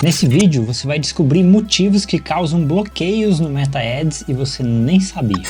Nesse vídeo você vai descobrir motivos que causam bloqueios no Meta Ads e você nem sabia.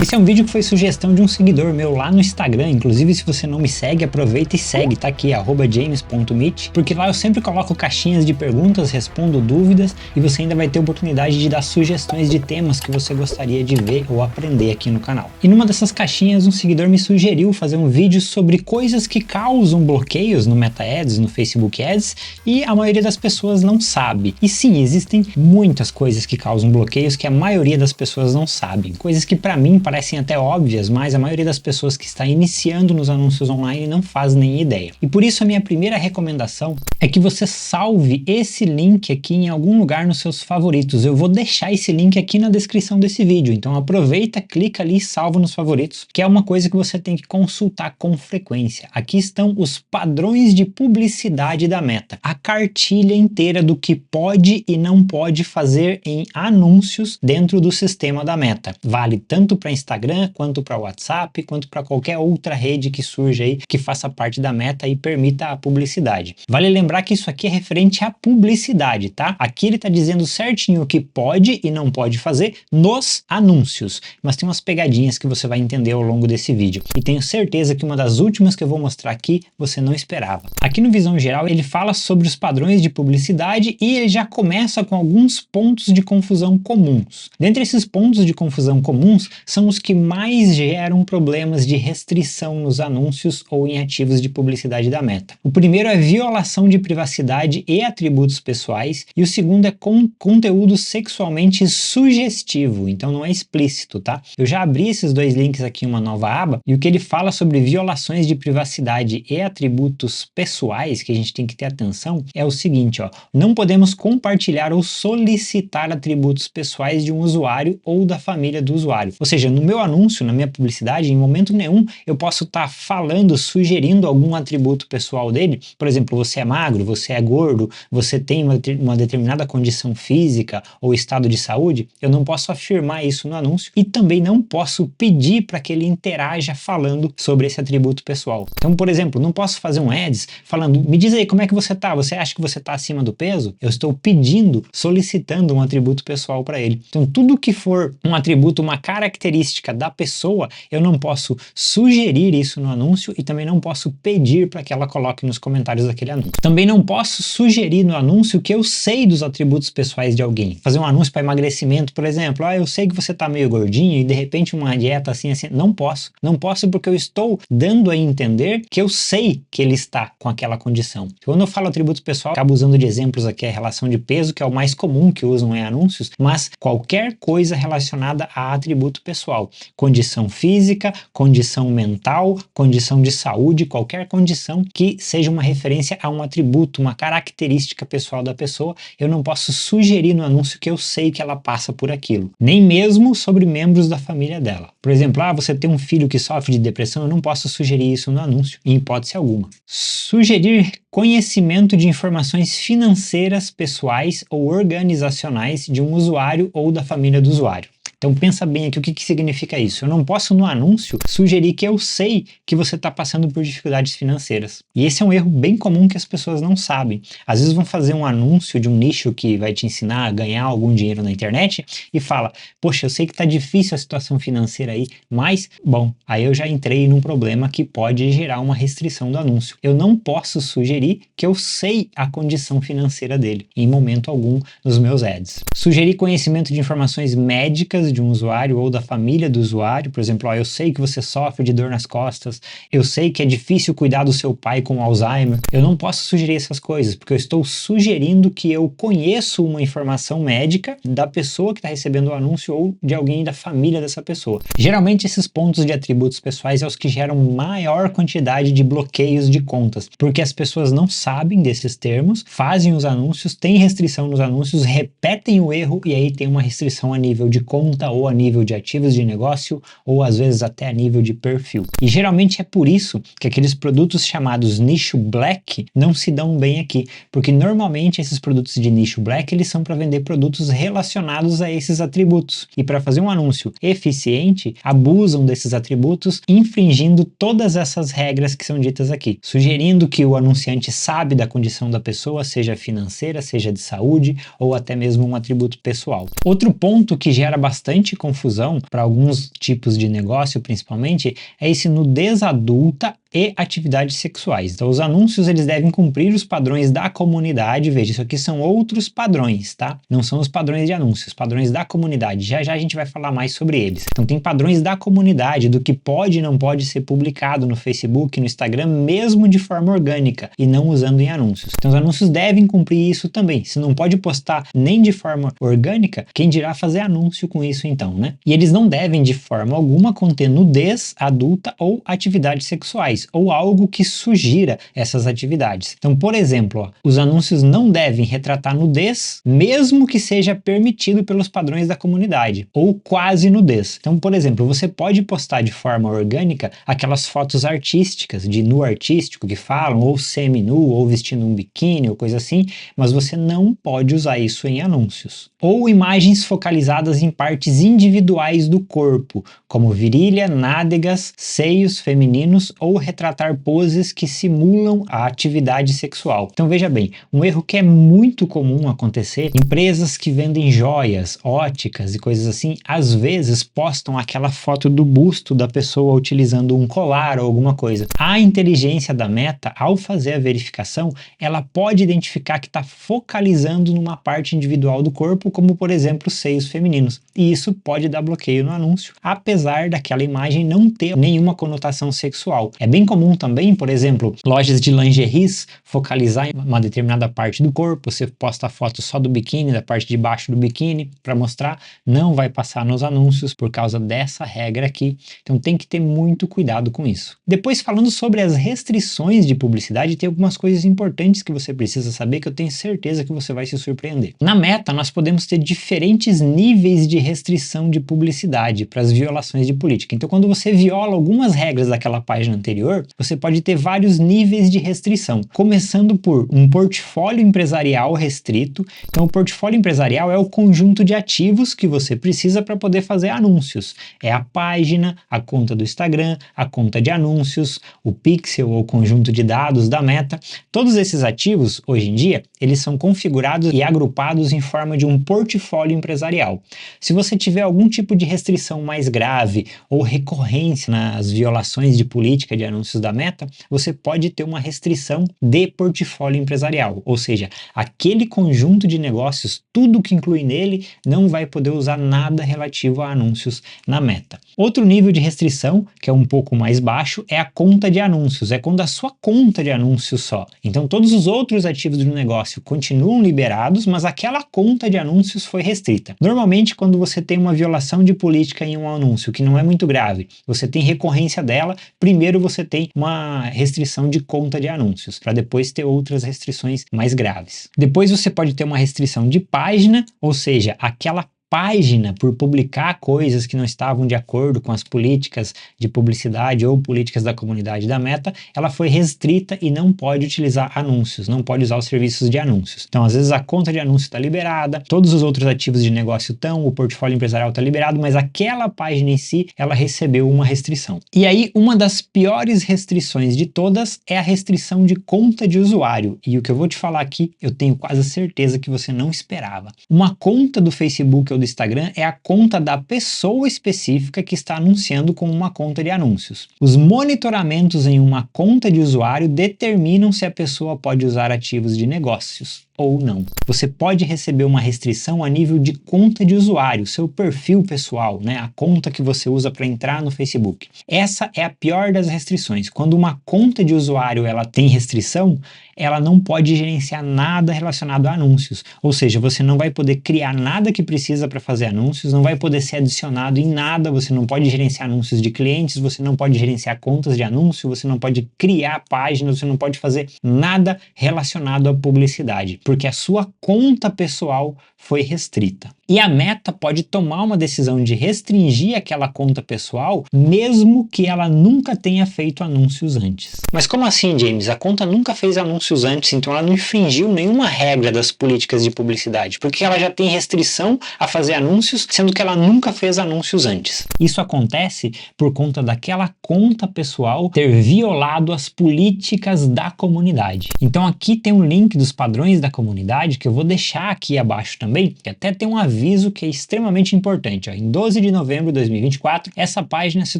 Esse é um vídeo que foi sugestão de um seguidor meu lá no Instagram, inclusive se você não me segue, aproveita e segue, tá aqui, @james.meet, porque lá eu sempre coloco caixinhas de perguntas, respondo dúvidas e você ainda vai ter oportunidade de dar sugestões de temas que você gostaria de ver ou aprender aqui no canal. E numa dessas caixinhas um seguidor me sugeriu fazer um vídeo sobre coisas que causam bloqueios no Meta Ads, no Facebook Ads, e a maioria das pessoas não sabe. E sim, existem muitas coisas que causam bloqueios que a maioria das pessoas não sabem, coisas que para mim parecem até óbvias, mas a maioria das pessoas que está iniciando nos anúncios online não faz nem ideia. E por isso a minha primeira recomendação é que você salve esse link aqui em algum lugar nos seus favoritos. Eu vou deixar esse link aqui na descrição desse vídeo, então aproveita, clica ali e salva nos favoritos, que é uma coisa que você tem que consultar com frequência. Aqui estão os padrões de publicidade da Meta, a cartilha inteira do que pode e não pode fazer em anúncios dentro do sistema da Meta. Vale tanto para Instagram, quanto para WhatsApp, quanto para qualquer outra rede que surja aí, que faça parte da Meta e permita a publicidade. Vale lembrar que isso aqui é referente à publicidade, tá? Aqui ele está dizendo certinho o que pode e não pode fazer nos anúncios, mas tem umas pegadinhas que você vai entender ao longo desse vídeo. E tenho certeza que uma das últimas que eu vou mostrar aqui, você não esperava. Aqui no Visão Geral, ele fala sobre os padrões de publicidade e ele já começa com alguns pontos de confusão comuns. Dentre esses pontos de confusão comuns, são os que mais geram problemas de restrição nos anúncios ou em ativos de publicidade da Meta. O primeiro é violação de privacidade e atributos pessoais, e o segundo é conteúdo sexualmente sugestivo, então não é explícito, tá? Eu já abri esses dois links aqui em uma nova aba, e o que ele fala sobre violações de privacidade e atributos pessoais, que a gente tem que ter atenção, é o seguinte, ó: não podemos compartilhar ou solicitar atributos pessoais de um usuário ou da família do usuário. Ou seja, no meu anúncio, na minha publicidade, em momento nenhum eu posso estar falando, sugerindo algum atributo pessoal dele. Por exemplo, você é magro, você é gordo, você tem uma determinada condição física ou estado de saúde. Eu não posso afirmar isso no anúncio e também não posso pedir para que ele interaja falando sobre esse atributo pessoal. Então, por exemplo, não posso fazer um ads falando: me diz aí como é que você tá, você acha que você tá acima do peso? Eu estou pedindo, solicitando um atributo pessoal para ele. Então, tudo que for um atributo, uma característica da pessoa, eu não posso sugerir isso no anúncio e também não posso pedir para que ela coloque nos comentários daquele anúncio. Também não posso sugerir no anúncio que eu sei dos atributos pessoais de alguém. Fazer um anúncio para emagrecimento, por exemplo: eu sei que você tá meio gordinho e de repente uma dieta assim, não posso. Não posso porque eu estou dando a entender que eu sei que ele está com aquela condição. Quando eu falo atributo pessoal, acabo usando de exemplos aqui a relação de peso, que é o mais comum que usam em anúncios, mas qualquer coisa relacionada a atributo pessoal. Condição física, condição mental, condição de saúde, qualquer condição que seja uma referência a um atributo, uma característica pessoal da pessoa, eu não posso sugerir no anúncio que eu sei que ela passa por aquilo. Nem mesmo sobre membros da família dela. Por exemplo, você tem um filho que sofre de depressão, eu não posso sugerir isso no anúncio, em hipótese alguma. Sugerir conhecimento de informações financeiras, pessoais ou organizacionais de um usuário ou da família do usuário. Então pensa bem aqui o que significa isso. Eu não posso no anúncio sugerir que eu sei que você está passando por dificuldades financeiras. E esse é um erro bem comum que as pessoas não sabem. Às vezes vão fazer um anúncio de um nicho que vai te ensinar a ganhar algum dinheiro na internet e fala: poxa, eu sei que está difícil a situação financeira aí, mas, bom, aí eu já entrei num problema que pode gerar uma restrição do anúncio. Eu não posso sugerir que eu sei a condição financeira dele, em momento algum nos meus ads. Sugerir conhecimento de informações médicas de um usuário ou da família do usuário, por exemplo, eu sei que você sofre de dor nas costas, eu sei que é difícil cuidar do seu pai com Alzheimer. Eu não posso sugerir essas coisas, porque eu estou sugerindo que eu conheço uma informação médica da pessoa que está recebendo o anúncio ou de alguém da família dessa pessoa. Geralmente esses pontos de atributos pessoais são os que geram maior quantidade de bloqueios de contas, porque as pessoas não sabem desses termos, fazem os anúncios, têm restrição nos anúncios, repetem o erro e aí tem uma restrição a nível de conta conta, ou a nível de ativos de negócio, ou às vezes até a nível de perfil. E geralmente é por isso que aqueles produtos chamados nicho black não se dão bem aqui, porque normalmente esses produtos de nicho black, eles são para vender produtos relacionados a esses atributos. E para fazer um anúncio eficiente, abusam desses atributos, infringindo todas essas regras que são ditas aqui, sugerindo que o anunciante sabe da condição da pessoa, seja financeira, seja de saúde, ou até mesmo um atributo pessoal. Outro ponto que gera bastante confusão para alguns tipos de negócio, principalmente, é esse nudez adulta e atividades sexuais. Então, os anúncios, eles devem cumprir os padrões da comunidade. Veja, isso aqui são outros padrões, tá? Não são os padrões de anúncios, padrões da comunidade. Já já a gente vai falar mais sobre eles. Então, tem padrões da comunidade, do que pode e não pode ser publicado no Facebook, no Instagram, mesmo de forma orgânica e não usando em anúncios. Então, os anúncios devem cumprir isso também. Se não pode postar nem de forma orgânica, quem dirá fazer anúncio com isso então, né? E eles não devem, de forma alguma, conter nudez adulta ou atividades sexuais, ou algo que sugira essas atividades. Então, por exemplo, os anúncios não devem retratar nudez, mesmo que seja permitido pelos padrões da comunidade, ou quase nudez. Então, por exemplo, você pode postar de forma orgânica aquelas fotos artísticas, de nu artístico que falam, ou semi-nu, ou vestindo um biquíni, ou coisa assim, mas você não pode usar isso em anúncios. Ou imagens focalizadas em partes individuais do corpo, como virilha, nádegas, seios femininos, ou retratar poses que simulam a atividade sexual. Então veja bem, um erro que é muito comum acontecer, empresas que vendem joias, óticas e coisas assim, às vezes postam aquela foto do busto da pessoa utilizando um colar ou alguma coisa. A inteligência da Meta, ao fazer a verificação, ela pode identificar que está focalizando numa parte individual do corpo, como por exemplo seios femininos, e isso pode dar bloqueio no anúncio, apesar daquela imagem não ter nenhuma conotação sexual. É bem comum também, por exemplo, lojas de lingeries focalizar em uma determinada parte do corpo. Você posta a foto só do biquíni, da parte de baixo do biquíni, para mostrar, não vai passar nos anúncios por causa dessa regra aqui. Então tem que ter muito cuidado com isso. Depois, falando sobre as restrições de publicidade, tem algumas coisas importantes que você precisa saber, que eu tenho certeza que você vai se surpreender. Na Meta, nós podemos ter diferentes níveis de restrição de publicidade para as violações de política. Então, quando você viola algumas regras daquela página anterior, você pode ter vários níveis de restrição, começando por um portfólio empresarial restrito. Então, o portfólio empresarial é o conjunto de ativos que você precisa para poder fazer anúncios. É a página, a conta do Instagram, a conta de anúncios, o pixel ou conjunto de dados da Meta. Todos esses ativos, hoje em dia, eles são configurados e agrupados em forma de um portfólio empresarial. Se você tiver algum tipo de restrição mais grave ou recorrência nas violações de política de anúncios da Meta, você pode ter uma restrição de portfólio empresarial, ou seja, aquele conjunto de negócios, tudo que inclui nele, não vai poder usar nada relativo a anúncios na Meta. Outro nível de restrição, que é um pouco mais baixo, é a conta de anúncios, é quando a sua conta de anúncios só. Então todos os outros ativos do negócio continuam liberados, mas aquela conta de anúncios foi restrita. Normalmente, quando você tem uma violação de política em um anúncio que não é muito grave, você tem recorrência dela, primeiro você tem uma restrição de conta de anúncios, para depois ter outras restrições mais graves. Depois você pode ter uma restrição de página, ou seja, aquela página, por publicar coisas que não estavam de acordo com as políticas de publicidade ou políticas da comunidade da Meta, ela foi restrita e não pode utilizar anúncios, não pode usar os serviços de anúncios. Então, às vezes a conta de anúncio está liberada, todos os outros ativos de negócio estão, o portfólio empresarial está liberado, mas aquela página em si, ela recebeu uma restrição. E aí, uma das piores restrições de todas é a restrição de conta de usuário. E o que eu vou te falar aqui, eu tenho quase certeza que você não esperava. Uma conta do Facebook ou do Instagram é a conta da pessoa específica que está anunciando com uma conta de anúncios. Os monitoramentos em uma conta de usuário determinam se a pessoa pode usar ativos de negócios ou não. Você pode receber uma restrição a nível de conta de usuário, seu perfil pessoal, né? A conta que você usa para entrar no Facebook. Essa é a pior das restrições. Quando uma conta de usuário ela tem restrição, ela não pode gerenciar nada relacionado a anúncios. Ou seja, você não vai poder criar nada que precisa para fazer anúncios, não vai poder ser adicionado em nada, você não pode gerenciar anúncios de clientes, você não pode gerenciar contas de anúncio, você não pode criar páginas, você não pode fazer nada relacionado à publicidade. porque a sua conta pessoal foi restrita. E a Meta pode tomar uma decisão de restringir aquela conta pessoal, mesmo que ela nunca tenha feito anúncios antes. Mas como assim, James? A conta nunca fez anúncios antes, então ela não infringiu nenhuma regra das políticas de publicidade, porque ela já tem restrição a fazer anúncios, sendo que ela nunca fez anúncios antes. Isso acontece por conta daquela conta pessoal ter violado as políticas da comunidade. Então aqui tem um link dos padrões da comunidade que eu vou deixar aqui abaixo também, que até tem um aviso que é extremamente importante. Em 12 de novembro de 2024, essa página se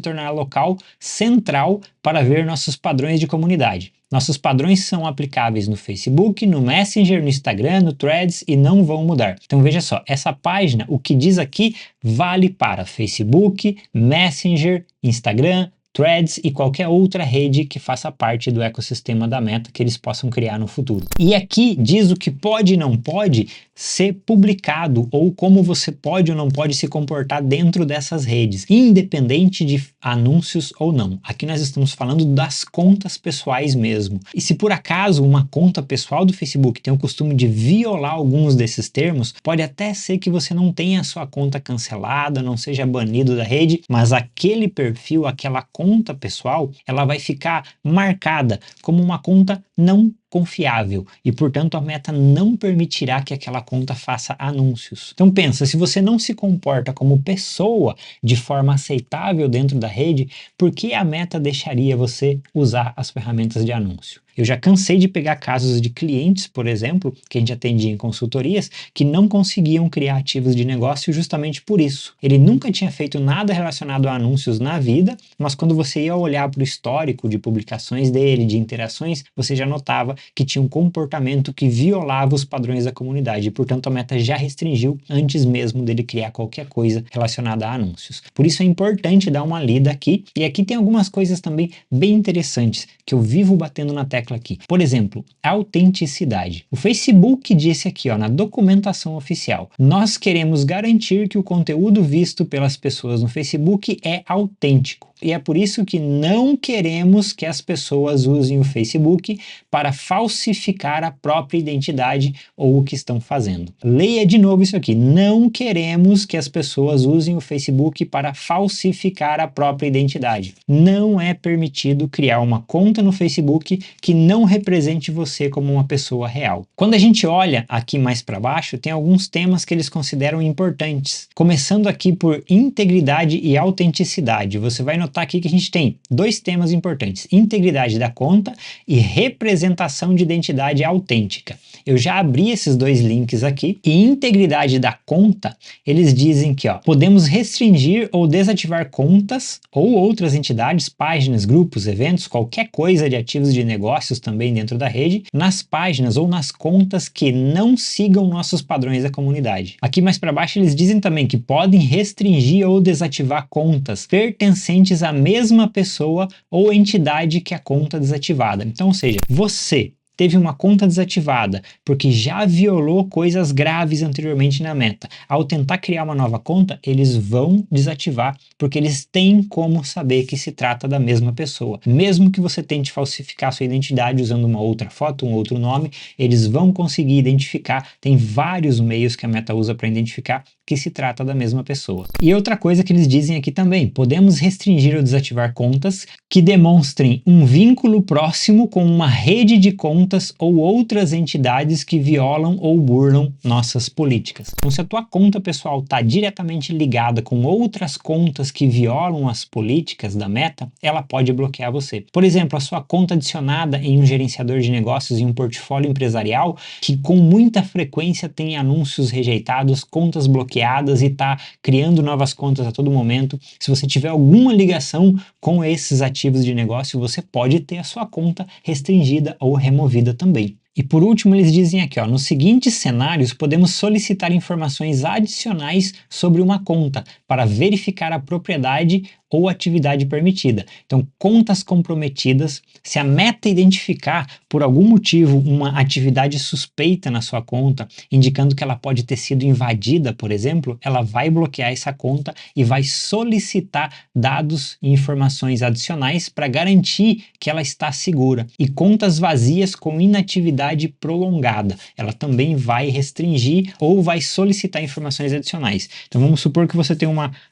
tornará local central para ver nossos padrões de comunidade. Nossos padrões são aplicáveis no Facebook, no Messenger, no Instagram, no Threads e não vão mudar. Então veja só, essa página, o que diz aqui, vale para Facebook, Messenger, Instagram, Threads e qualquer outra rede que faça parte do ecossistema da Meta que eles possam criar no futuro. E aqui diz o que pode e não pode ser publicado ou como você pode ou não pode se comportar dentro dessas redes, independente de anúncios ou não. Aqui nós estamos falando das contas pessoais mesmo. E se por acaso uma conta pessoal do Facebook tem o costume de violar alguns desses termos, pode até ser que você não tenha a sua conta cancelada, não seja banido da rede, mas aquele perfil, aquela conta pessoal, ela vai ficar marcada como uma conta não confiável e, portanto, a Meta não permitirá que aquela conta faça anúncios. Então pensa, se você não se comporta como pessoa de forma aceitável dentro da rede, por que a Meta deixaria você usar as ferramentas de anúncio? Eu já cansei de pegar casos de clientes, por exemplo, que a gente atendia em consultorias, que não conseguiam criar ativos de negócio justamente por isso. Ele nunca tinha feito nada relacionado a anúncios na vida, mas quando você ia olhar para o histórico de publicações dele, de interações, você já notava que tinha um comportamento que violava os padrões da comunidade e, portanto, a Meta já restringiu antes mesmo dele criar qualquer coisa relacionada a anúncios. Por isso é importante dar uma lida aqui, e aqui tem algumas coisas também bem interessantes que eu vivo batendo na tecla aqui. Por exemplo, autenticidade. O Facebook disse aqui, na documentação oficial, nós queremos garantir que o conteúdo visto pelas pessoas no Facebook é autêntico. E é por isso que não queremos que as pessoas usem o Facebook para falsificar a própria identidade ou o que estão fazendo. Leia de novo isso aqui. Não queremos que as pessoas usem o Facebook para falsificar a própria identidade. Não é permitido criar uma conta no Facebook que não represente você como uma pessoa real. Quando a gente olha aqui mais para baixo, tem alguns temas que eles consideram importantes. Começando aqui por integridade e autenticidade. Você vai notar aqui que a gente tem dois temas importantes: integridade da conta e representação de identidade autêntica. Eu já abri esses dois links aqui, e integridade da conta, eles dizem que podemos restringir ou desativar contas ou outras entidades, páginas, grupos, eventos, qualquer coisa de ativos de negócios também dentro da rede, nas páginas ou nas contas que não sigam nossos padrões da comunidade. Aqui mais para baixo eles dizem também que podem restringir ou desativar contas pertencentes à mesma pessoa ou entidade que a conta desativada. Então, ou seja, você teve uma conta desativada porque já violou coisas graves anteriormente na Meta. Ao tentar criar uma nova conta, eles vão desativar porque eles têm como saber que se trata da mesma pessoa. Mesmo que você tente falsificar sua identidade usando uma outra foto, um outro nome, eles vão conseguir identificar. Tem vários meios que a Meta usa para identificar que se trata da mesma pessoa. E outra coisa que eles dizem aqui também, podemos restringir ou desativar contas que demonstrem um vínculo próximo com uma rede de contas ou outras entidades que violam ou burlam nossas políticas. Então, se a tua conta pessoal está diretamente ligada com outras contas que violam as políticas da Meta, ela pode bloquear você. Por exemplo, a sua conta adicionada em um gerenciador de negócios em um portfólio empresarial que com muita frequência tem anúncios rejeitados, contas bloqueadas e está criando novas contas a todo momento. Se você tiver alguma ligação com esses ativos de negócio, você pode ter a sua conta restringida ou removida também. E por último, eles dizem aqui, nos seguintes cenários, podemos solicitar informações adicionais sobre uma conta para verificar a propriedade ou atividade permitida. Então, contas comprometidas, se a Meta identificar por algum motivo uma atividade suspeita na sua conta, indicando que ela pode ter sido invadida, por exemplo, ela vai bloquear essa conta e vai solicitar dados e informações adicionais para garantir que ela está segura. E contas vazias com inatividade prolongada, ela também vai restringir ou vai solicitar informações adicionais. Então vamos supor que você tem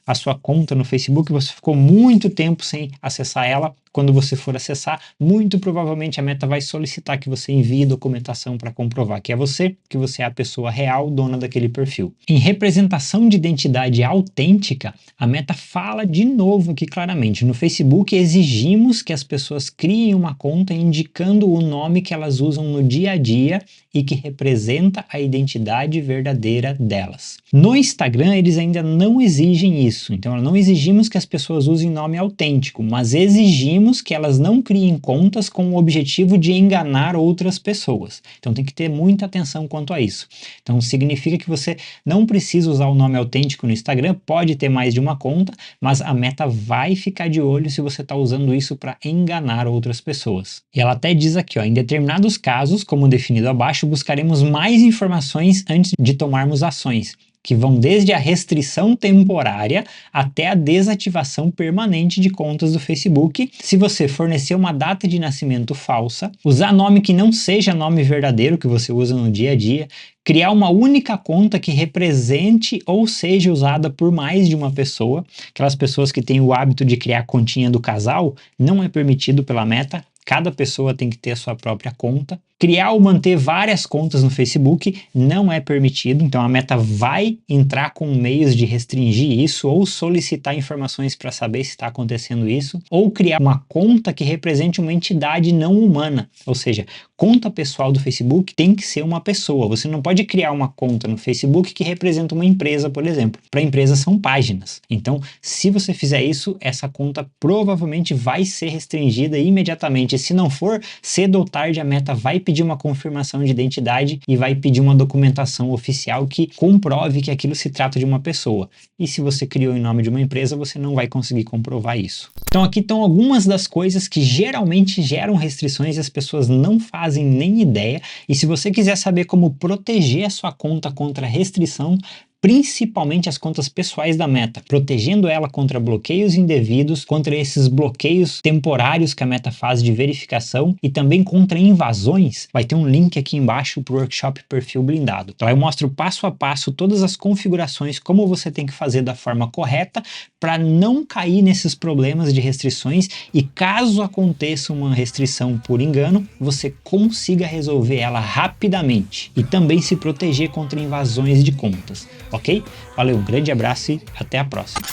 a sua conta no Facebook, você ficou muito tempo sem acessar ela. Quando você for acessar, muito provavelmente a Meta vai solicitar que você envie documentação para comprovar que você é a pessoa real dona daquele perfil. Em representação de identidade autêntica, a Meta fala de novo aqui claramente. No Facebook, exigimos que as pessoas criem uma conta indicando o nome que elas usam no dia a dia e que representa a identidade verdadeira delas. No Instagram, eles ainda não exigem isso. Então, não exigimos que as pessoas usem nome autêntico, mas exigimos que elas não criem contas com o objetivo de enganar outras pessoas. Então tem que ter muita atenção quanto a isso. Então significa que você não precisa usar o nome autêntico no Instagram, pode ter mais de uma conta, mas a Meta vai ficar de olho se você está usando isso para enganar outras pessoas. E ela até diz aqui, ó, em determinados casos, como definido abaixo, buscaremos mais informações antes de tomarmos ações, que vão desde a restrição temporária até a desativação permanente de contas do Facebook, se você fornecer uma data de nascimento falsa, usar nome que não seja nome verdadeiro que você usa no dia a dia, criar uma única conta que represente ou seja usada por mais de uma pessoa. Aquelas pessoas que têm o hábito de criar a continha do casal, não é permitido pela Meta. Cada pessoa tem que ter a sua própria conta. Criar ou manter várias contas no Facebook não é permitido, então a Meta vai entrar com meios de restringir isso ou solicitar informações para saber se está acontecendo isso, ou criar uma conta que represente uma entidade não humana, ou seja, conta pessoal do Facebook tem que ser uma pessoa. Você não pode criar uma conta no Facebook que representa uma empresa, por exemplo. Para empresas são páginas. Então, se você fizer isso, essa conta provavelmente vai ser restringida imediatamente. E se não for, cedo ou tarde a Meta vai pedir uma confirmação de identidade e vai pedir uma documentação oficial que comprove que aquilo se trata de uma pessoa. E se você criou em nome de uma empresa, você não vai conseguir comprovar isso. Então aqui estão algumas das coisas que geralmente geram restrições e as pessoas não fazem nem ideia. E se você quiser saber como proteger a sua conta contra restrição, principalmente as contas pessoais da Meta, protegendo ela contra bloqueios indevidos, contra esses bloqueios temporários que a Meta faz de verificação e também contra invasões, vai ter um link aqui embaixo para o workshop Perfil Blindado. Então eu mostro passo a passo todas as configurações, como você tem que fazer da forma correta para não cair nesses problemas de restrições e caso aconteça uma restrição por engano, você consiga resolver ela rapidamente e também se proteger contra invasões de contas. Ok? Valeu, um grande abraço e até a próxima.